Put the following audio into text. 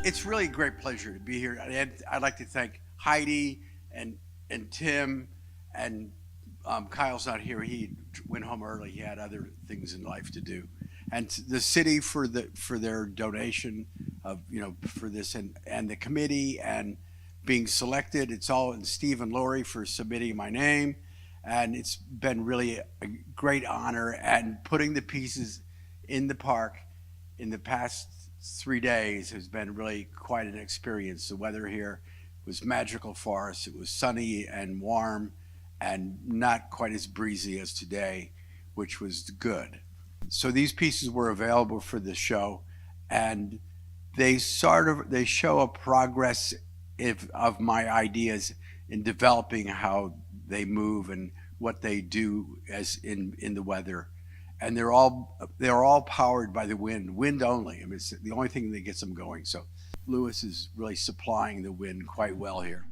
It's really a great pleasure to be here. And I'd like to thank Heidi and Tim and Kyle's not here. He went home early. He had other things in life to do. And the city for their donation of for this and the committee and being selected. It's all and Steve and Lori for submitting my name. And it's been really a great honor, and putting the pieces in the park in the past 3 days has been really quite an experience. The weather here was magical for us. It was sunny and warm and not quite as breezy as today, which was good. So these pieces were available for the show, and they show a progress of my ideas in developing how they move and what they do as in the weather. And they're all powered by the wind only. I mean, it's the only thing that gets them going. So Lewis is really supplying the wind quite well here.